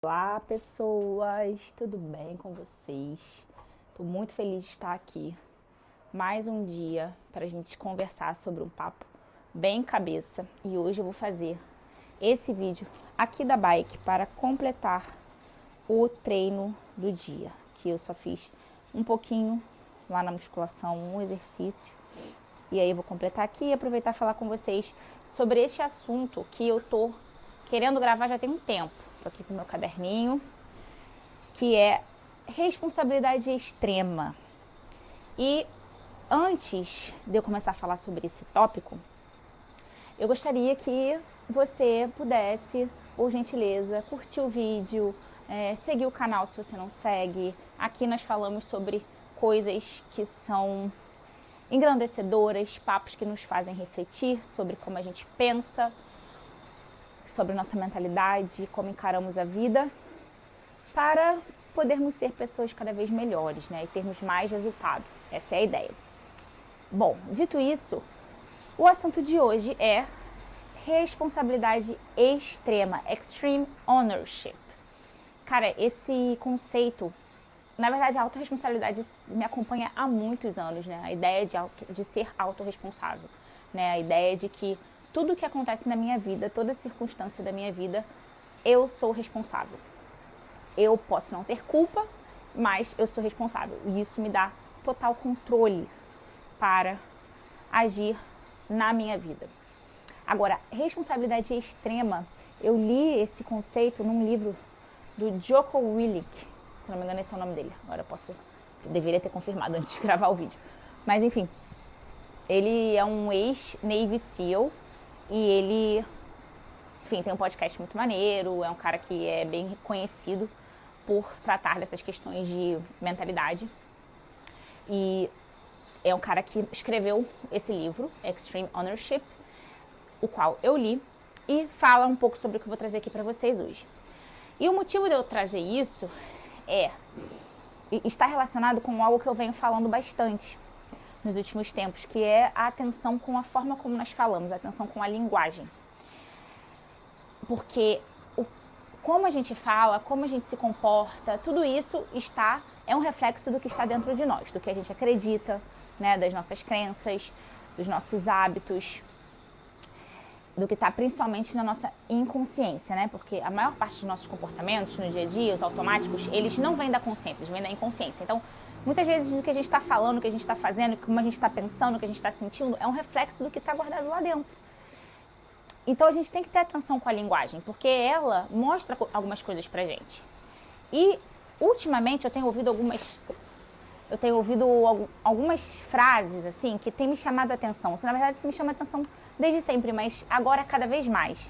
Olá pessoas, tudo bem com vocês? Estou muito feliz de estar aqui mais um dia para a gente conversar sobre um papo bem cabeça. E hoje eu vou fazer esse vídeo aqui da bike para completar o treino do dia, que eu só fiz um pouquinho lá na musculação, um exercício. E aí eu vou completar aqui e aproveitar e falar com vocês sobre este assunto que eu tô querendo gravar já tem um tempo. Tô aqui com o meu caderninho, que é responsabilidade extrema. E antes de eu começar a falar sobre esse tópico, eu gostaria que você pudesse, por gentileza, curtir o vídeo, seguir o canal se você não segue. Aqui nós falamos sobre coisas que são engrandecedoras, papos que nos fazem refletir sobre como a gente pensa, sobre nossa mentalidade, como encaramos a vida, para podermos ser pessoas cada vez melhores, né? E termos mais resultado. Essa é a ideia. Bom, dito isso, o assunto de hoje é responsabilidade extrema, extreme ownership. Cara, esse conceito, na verdade, a autorresponsabilidade me acompanha há muitos anos, né? A ideia de ser autorresponsável, né? A ideia de que tudo que acontece na minha vida, toda circunstância da minha vida, eu sou responsável. Eu posso não ter culpa, mas eu sou responsável. E isso me dá total controle para agir na minha vida. Agora, responsabilidade extrema, eu li esse conceito num livro do Jocko Willink. Se não me engano, esse é o nome dele. Agora eu deveria ter confirmado antes de gravar o vídeo. Mas enfim, ele é um ex-Navy SEAL. E ele, enfim, tem um podcast muito maneiro, é um cara que é bem conhecido por tratar dessas questões de mentalidade. E é um cara que escreveu esse livro, Extreme Ownership, o qual eu li, e fala um pouco sobre o que eu vou trazer aqui para vocês hoje. E o motivo de eu trazer isso está relacionado com algo que eu venho falando bastante nos últimos tempos, que é a atenção com a forma como nós falamos, a atenção com a linguagem. Porque como a gente fala, como a gente se comporta, tudo isso é um reflexo do que está dentro de nós, do que a gente acredita, né, das nossas crenças, dos nossos hábitos, do que está principalmente na nossa inconsciência, né? Porque a maior parte dos nossos comportamentos no dia a dia, os automáticos, eles não vêm da consciência, eles vêm da inconsciência. Então, muitas vezes o que a gente está falando, o que a gente está fazendo, como a gente está pensando, o que a gente está sentindo, é um reflexo do que está guardado lá dentro. Então a gente tem que ter atenção com a linguagem, porque ela mostra algumas coisas pra gente. E ultimamente eu tenho ouvido algumas frases assim que tem me chamado a atenção. Na verdade isso me chama a atenção desde sempre, mas agora cada vez mais.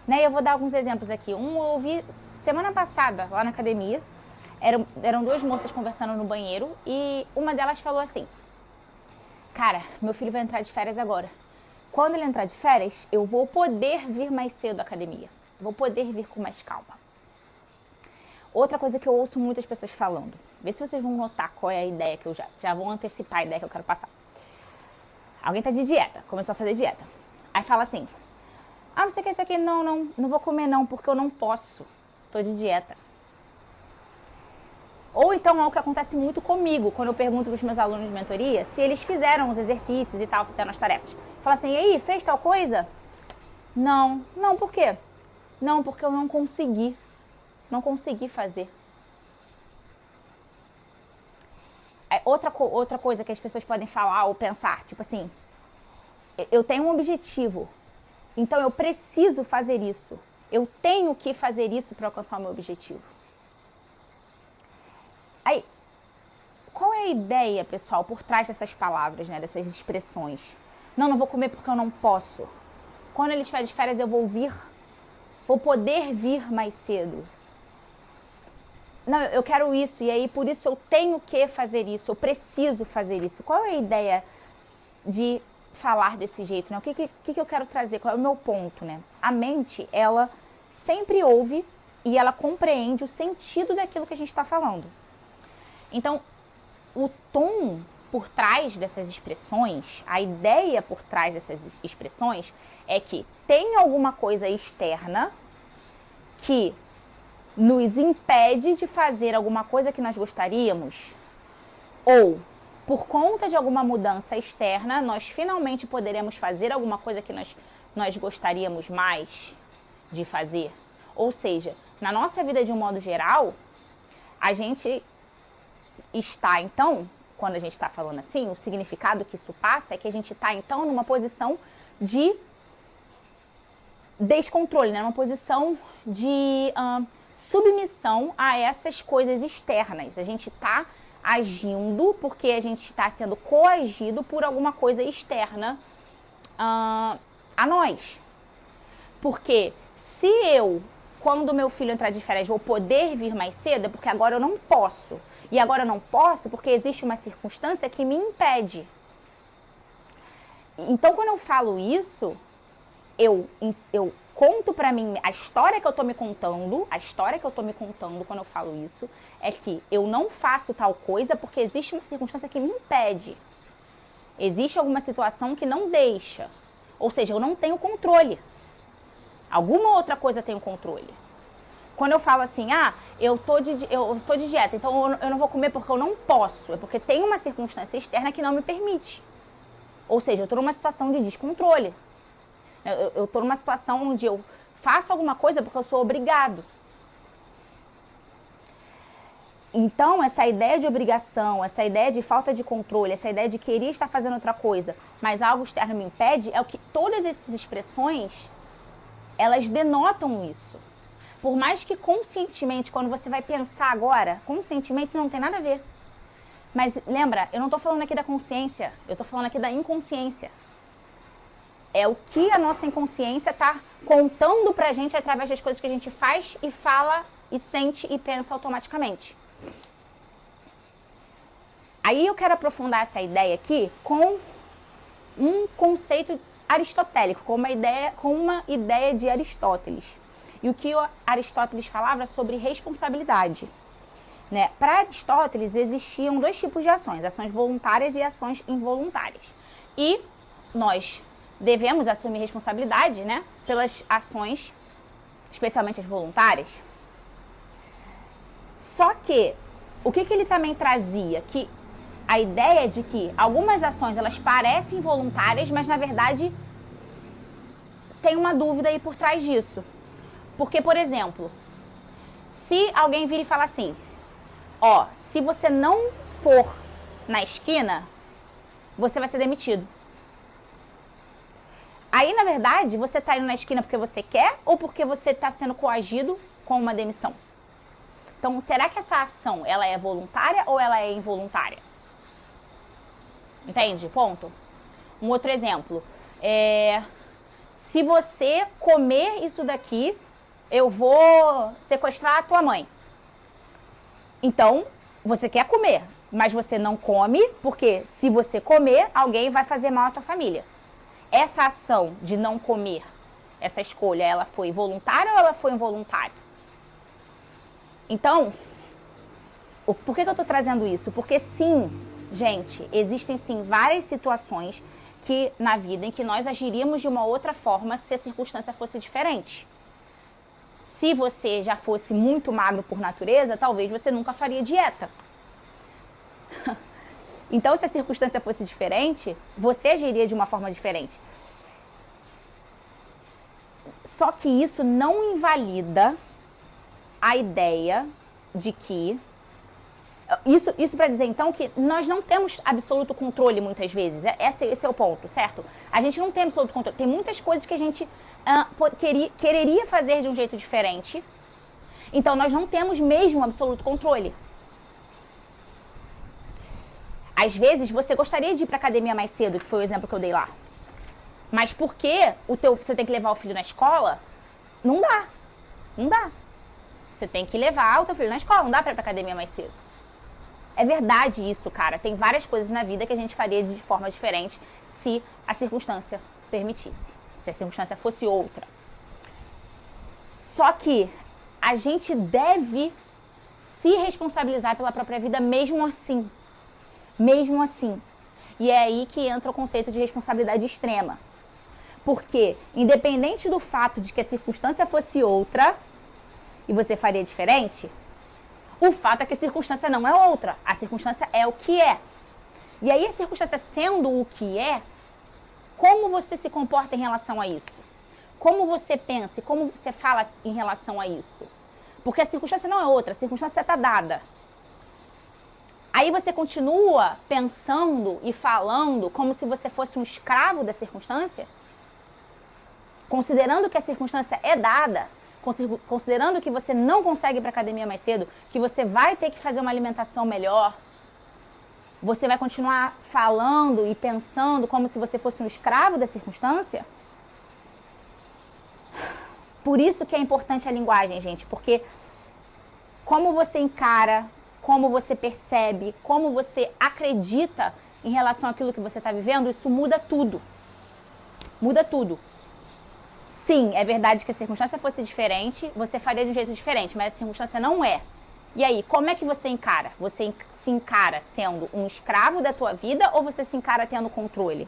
Né? Eu vou dar alguns exemplos aqui. Um eu ouvi semana passada lá na academia. Eram duas moças conversando no banheiro e uma delas falou assim: cara, meu filho vai entrar de férias agora. Quando ele entrar de férias, eu vou poder vir mais cedo à academia. Vou poder vir com mais calma. Outra coisa que eu ouço muitas pessoas falando. Vê se vocês vão notar qual é a ideia que eu já vou antecipar a ideia que eu quero passar. Alguém tá de dieta, começou a fazer dieta. Aí fala assim: ah, você quer isso aqui? Não vou comer não, porque eu não posso. Tô de dieta. Ou então é o que acontece muito comigo, quando eu pergunto para os meus alunos de mentoria se eles fizeram os exercícios e tal, fizeram as tarefas. Fala assim: e aí, fez tal coisa? Não, por quê? Não, porque eu não consegui fazer. Outra coisa que as pessoas podem falar ou pensar, tipo assim: eu tenho um objetivo, então eu preciso fazer isso. Eu tenho que fazer isso para alcançar o meu objetivo. Aí, qual é a ideia, pessoal, por trás dessas palavras, né, dessas expressões? Não vou comer porque eu não posso. Quando ele estiver de férias eu vou poder vir mais cedo. Não, eu quero isso e aí por isso eu tenho que fazer isso, eu preciso fazer isso. Qual é a ideia de falar desse jeito, né? O que eu quero trazer? Qual é o meu ponto, né? A mente, ela sempre ouve e ela compreende o sentido daquilo que a gente está falando. Então, o tom por trás dessas expressões, a ideia por trás dessas expressões é que tem alguma coisa externa que nos impede de fazer alguma coisa que nós gostaríamos, ou por conta de alguma mudança externa, nós finalmente poderemos fazer alguma coisa que nós gostaríamos mais de fazer. Ou seja, na nossa vida de um modo geral, a gente está, então, quando a gente está falando assim, o significado que isso passa é que a gente está, então, numa posição de descontrole, né? Numa posição de submissão a essas coisas externas. A gente está agindo porque a gente está sendo coagido por alguma coisa externa a nós. Porque se eu, quando meu filho entrar de férias, vou poder vir mais cedo, é porque agora eu não posso. E agora eu não posso porque existe uma circunstância que me impede. Então, quando eu falo isso, eu conto pra mim, a história que eu tô me contando quando eu falo isso, é que eu não faço tal coisa porque existe uma circunstância que me impede. Existe alguma situação que não deixa. Ou seja, eu não tenho controle. Alguma outra coisa tem o controle. Quando eu falo assim, eu tô de dieta, então eu não vou comer porque eu não posso. É porque tem uma circunstância externa que não me permite. Ou seja, eu tô numa situação de descontrole. Eu tô numa situação onde eu faço alguma coisa porque eu sou obrigado. Então, essa ideia de obrigação, essa ideia de falta de controle, essa ideia de querer estar fazendo outra coisa, mas algo externo me impede, é o que todas essas expressões, elas denotam isso. Por mais que conscientemente, quando você vai pensar agora, conscientemente não tem nada a ver. Mas lembra, eu não estou falando aqui da consciência, eu estou falando aqui da inconsciência. É o que a nossa inconsciência está contando pra gente através das coisas que a gente faz e fala e sente e pensa automaticamente. Aí eu quero aprofundar essa ideia aqui com um conceito aristotélico, com uma ideia de Aristóteles. E o que Aristóteles falava sobre responsabilidade. Né? Para Aristóteles existiam dois tipos de ações voluntárias e ações involuntárias. E nós devemos assumir responsabilidade, né, pelas ações, especialmente as voluntárias. Só que, o que ele também trazia? Que a ideia de que algumas ações, elas parecem voluntárias, mas na verdade tem uma dúvida aí por trás disso. Porque, por exemplo, se alguém vir e falar assim, se você não for na esquina, você vai ser demitido. Aí, na verdade, você está indo na esquina porque você quer ou porque você está sendo coagido com uma demissão? Então, será que essa ação, ela é voluntária ou ela é involuntária? Entende? Ponto. Um outro exemplo. Se você comer isso daqui, eu vou sequestrar a tua mãe. Então, você quer comer, mas você não come, porque se você comer, alguém vai fazer mal à tua família. Essa ação de não comer, essa escolha, ela foi voluntária ou ela foi involuntária? Então, por que eu estou trazendo isso? Porque sim, gente, existem sim várias situações que na vida em que nós agiríamos de uma outra forma se a circunstância fosse diferente. Se você já fosse muito magro por natureza, talvez você nunca faria dieta. Então, se a circunstância fosse diferente, você agiria de uma forma diferente. Só que isso não invalida a ideia de que... Isso para dizer, então, que nós não temos absoluto controle muitas vezes. Esse é o ponto, certo? A gente não tem absoluto controle. Tem muitas coisas que a gente quereria fazer de um jeito diferente. Então, nós não temos mesmo absoluto controle. Às vezes, você gostaria de ir para a academia mais cedo, que foi o exemplo que eu dei lá. Mas porque você tem que levar o filho na escola, não dá. Não dá. Você tem que levar o teu filho na escola, não dá para ir para a academia mais cedo. É verdade isso, cara. Tem várias coisas na vida que a gente faria de forma diferente se a circunstância permitisse. Se a circunstância fosse outra. Só que a gente deve se responsabilizar pela própria vida mesmo assim. Mesmo assim. E é aí que entra o conceito de responsabilidade extrema. Porque, independente do fato de que a circunstância fosse outra, e você faria diferente? O fato é que a circunstância não é outra. A circunstância é o que é. E aí a circunstância sendo o que é, como você se comporta em relação a isso? Como você pensa e como você fala em relação a isso? Porque a circunstância não é outra, a circunstância está dada. Aí você continua pensando e falando como se você fosse um escravo da circunstância? Considerando que a circunstância é dada, considerando que você não consegue ir para a academia mais cedo, que você vai ter que fazer uma alimentação melhor, você vai continuar falando e pensando como se você fosse um escravo da circunstância? Por isso que é importante a linguagem, gente, porque como você encara, como você percebe, como você acredita em relação àquilo que você está vivendo, isso muda tudo. Muda tudo. Sim, é verdade que a circunstância fosse diferente, você faria de um jeito diferente, mas a circunstância não é. E aí, como é que você encara? Você se encara sendo um escravo da tua vida ou você se encara tendo controle?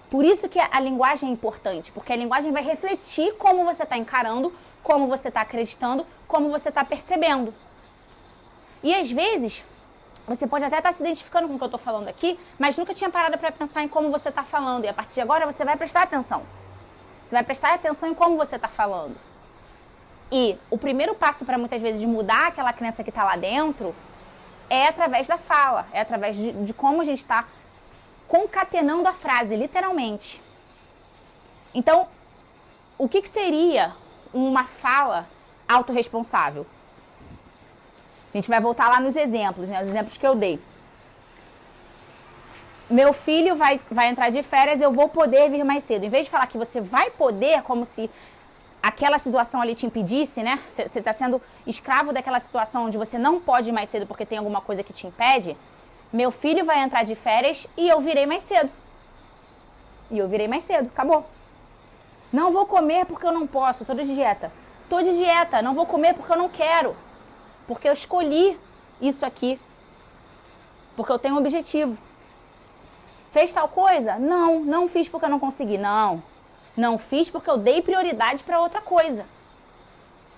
Por isso que a linguagem é importante, porque a linguagem vai refletir como você está encarando, como você está acreditando, como você está percebendo. E às vezes, você pode até estar se identificando com o que eu estou falando aqui, mas nunca tinha parado para pensar em como você está falando. E a partir de agora você vai prestar atenção. Você vai prestar atenção em como você está falando. E o primeiro passo para muitas vezes de mudar aquela crença que está lá dentro é através da fala, é através de como a gente está concatenando a frase, literalmente. Então, o que seria uma fala autorresponsável? A gente vai voltar lá nos exemplos, né? Os exemplos que eu dei. Meu filho vai entrar de férias, eu vou poder vir mais cedo. Em vez de falar que você vai poder, como se aquela situação ali te impedisse, né? Você está sendo escravo daquela situação onde você não pode ir mais cedo porque tem alguma coisa que te impede. Meu filho vai entrar de férias e eu virei mais cedo. E eu virei mais cedo, acabou. Não vou comer porque eu não posso, tô de dieta. Tô de dieta, não vou comer porque eu não quero. Porque eu escolhi isso aqui. Porque eu tenho um objetivo. Fez tal coisa? Não, não fiz porque eu não consegui. Não fiz porque eu dei prioridade para outra coisa.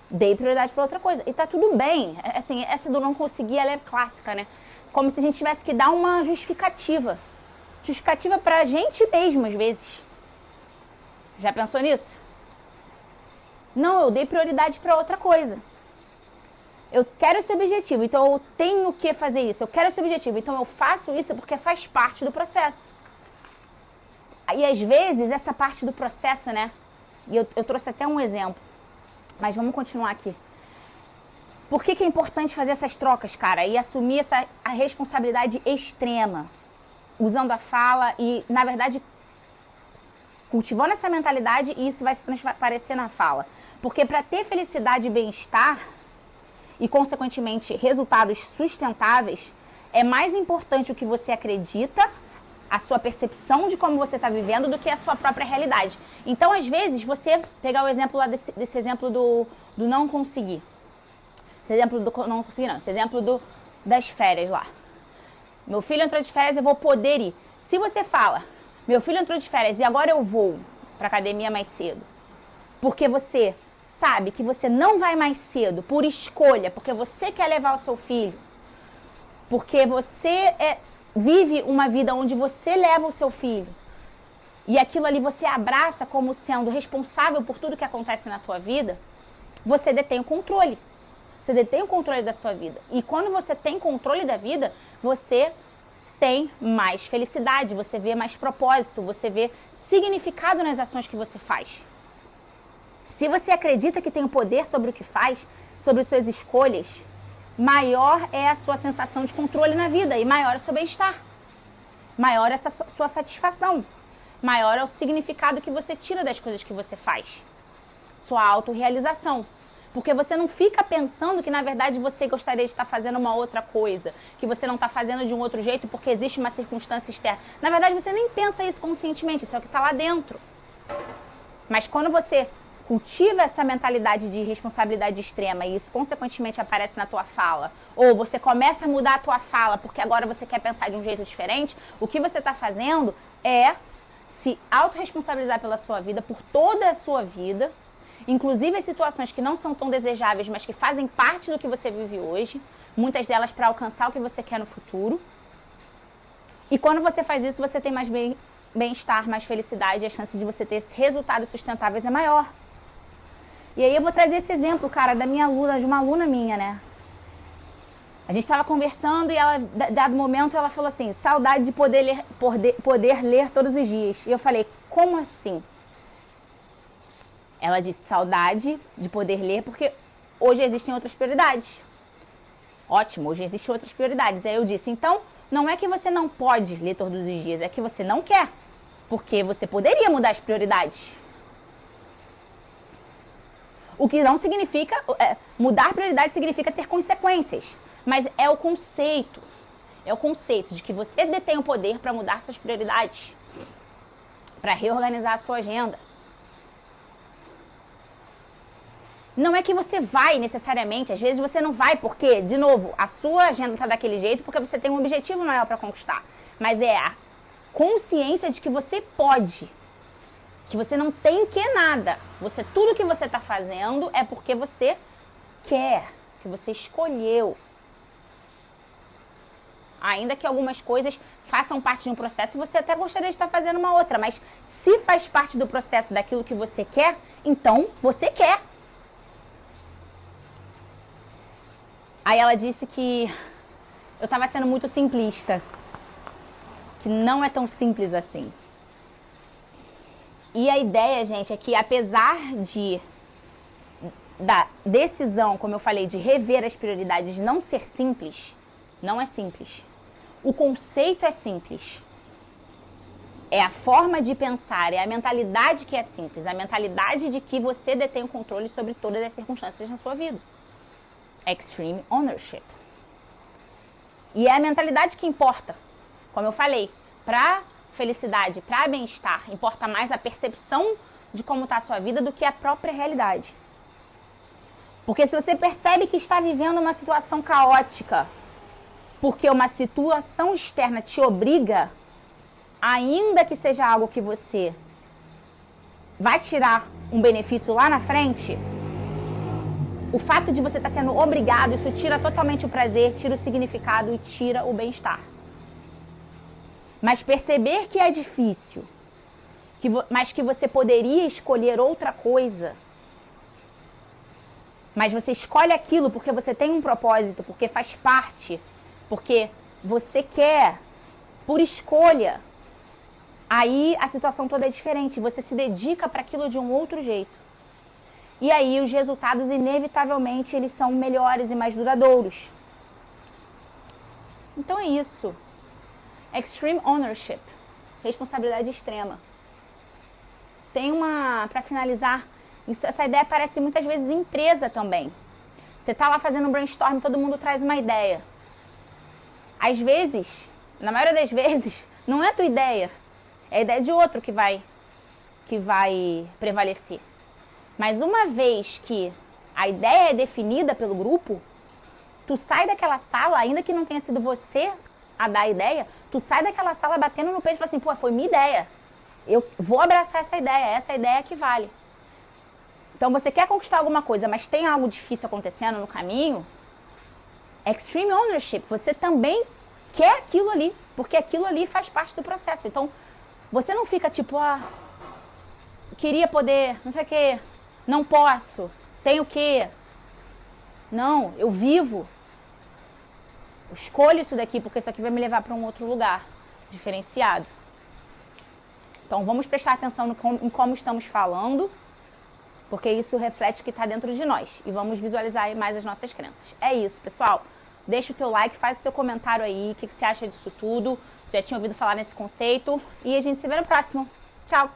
Dei prioridade para outra coisa. E tá tudo bem. Assim, essa do não conseguir, ela é clássica, né? Como se a gente tivesse que dar uma justificativa. Justificativa pra gente mesmo, às vezes. Já pensou nisso? Não, eu dei prioridade para outra coisa. Eu quero esse objetivo, então eu tenho que fazer isso. Eu quero esse objetivo, então eu faço isso porque faz parte do processo. E às vezes essa parte do processo, né? E eu trouxe até um exemplo, mas vamos continuar aqui. Por que é importante fazer essas trocas, cara? E assumir a responsabilidade extrema, usando a fala e, na verdade, cultivando essa mentalidade, e isso vai se transparecer na fala. Porque para ter felicidade e bem-estar, e, consequentemente, resultados sustentáveis, é mais importante o que você acredita, a sua percepção de como você está vivendo, do que a sua própria realidade. Então, às vezes, você pegar o exemplo lá desse exemplo do não conseguir. Esse exemplo do não conseguir, não. Esse exemplo das férias lá. Meu filho entrou de férias, eu vou poder ir. Se você fala, meu filho entrou de férias e agora eu vou para a academia mais cedo, porque você sabe que você não vai mais cedo por escolha, porque você quer levar o seu filho, porque você vive uma vida onde você leva o seu filho, e aquilo ali você abraça como sendo responsável por tudo que acontece na tua vida, você detém o controle. Você detém o controle da sua vida. E quando você tem controle da vida, você tem mais felicidade, você vê mais propósito, você vê significado nas ações que você faz. Se você acredita que tem o poder sobre o que faz, sobre suas escolhas, maior é a sua sensação de controle na vida e maior é o seu bem-estar. Maior é essa sua satisfação. Maior é o significado que você tira das coisas que você faz. Sua autorrealização. Porque você não fica pensando que, na verdade, você gostaria de estar fazendo uma outra coisa, que você não está fazendo de um outro jeito porque existe uma circunstância externa. Na verdade, você nem pensa isso conscientemente, isso é o que está lá dentro. Mas quando você cultiva essa mentalidade de responsabilidade extrema e isso, consequentemente, aparece na tua fala, ou você começa a mudar a tua fala porque agora você quer pensar de um jeito diferente, o que você está fazendo é se autorresponsabilizar pela sua vida, por toda a sua vida, inclusive as situações que não são tão desejáveis, mas que fazem parte do que você vive hoje, muitas delas para alcançar o que você quer no futuro. E quando você faz isso, você tem mais bem-estar, mais felicidade, e a chance de você ter resultados sustentáveis é maior. E aí eu vou trazer esse exemplo, cara, da minha aluna, de uma aluna minha, né? A gente estava conversando e ela, dado momento, ela falou assim, saudade de poder ler todos os dias. E eu falei, como assim? Ela disse, saudade de poder ler porque hoje existem outras prioridades. Ótimo, hoje existem outras prioridades. Aí eu disse, então, não é que você não pode ler todos os dias, é que você não quer. Porque você poderia mudar as prioridades. O que não significa, mudar prioridades significa ter consequências. Mas é o conceito de que você detém o poder para mudar suas prioridades, para reorganizar a sua agenda. Não é que você vai necessariamente, às vezes você não vai porque, de novo, a sua agenda está daquele jeito porque você tem um objetivo maior para conquistar. Mas é a consciência de que você pode, que você não tem que nada. Tudo que você está fazendo é porque você quer, que você escolheu. Ainda que algumas coisas façam parte de um processo, você até gostaria de estar fazendo uma outra. Mas se faz parte do processo daquilo que você quer, então você quer. Aí ela disse que eu estava sendo muito simplista. Que não é tão simples assim. E a ideia, gente, é que apesar da decisão, como eu falei, de rever as prioridades não ser simples, não é simples. O conceito é simples. É a forma de pensar, é a mentalidade que é simples. A mentalidade de que você detém o controle sobre todas as circunstâncias na sua vida. Extreme ownership. E é a mentalidade que importa. Como eu falei, para felicidade, para bem-estar, importa mais a percepção de como está a sua vida do que a própria realidade. Porque se você percebe que está vivendo uma situação caótica, porque uma situação externa te obriga, ainda que seja algo que você vai tirar um benefício lá na frente, o fato de você estar sendo obrigado, isso tira totalmente o prazer, tira o significado e tira o bem-estar. Mas perceber que é difícil, mas que você poderia escolher outra coisa, mas você escolhe aquilo porque você tem um propósito, porque faz parte, porque você quer, por escolha, aí a situação toda é diferente, você se dedica para aquilo de um outro jeito. E aí os resultados, inevitavelmente, eles são melhores e mais duradouros. Então é isso. Extreme ownership. Responsabilidade extrema. Tem para finalizar, essa ideia aparece muitas vezes em empresa também. Você está lá fazendo um brainstorm, todo mundo traz uma ideia. Às vezes, na maioria das vezes, não é a tua ideia. É a ideia de outro que vai prevalecer. Mas uma vez que a ideia é definida pelo grupo, tu sai daquela sala, ainda que não tenha sido você a dar a ideia, tu sai daquela sala batendo no peito e fala assim, pô, foi minha ideia. Eu vou abraçar essa ideia que vale. Então você quer conquistar alguma coisa, mas tem algo difícil acontecendo no caminho, extreme ownership, você também quer aquilo ali, porque aquilo ali faz parte do processo. Então, você não fica tipo, queria poder, não sei o quê, não posso, tenho o quê? Não, eu vivo. Eu escolho isso daqui porque isso aqui vai me levar para um outro lugar, diferenciado. Então, vamos prestar atenção em como estamos falando, porque isso reflete o que está dentro de nós. E vamos visualizar mais as nossas crenças. É isso, pessoal. Deixa o teu like, faz o teu comentário aí, o que você acha disso tudo. Já tinha ouvido falar nesse conceito. E a gente se vê no próximo. Tchau!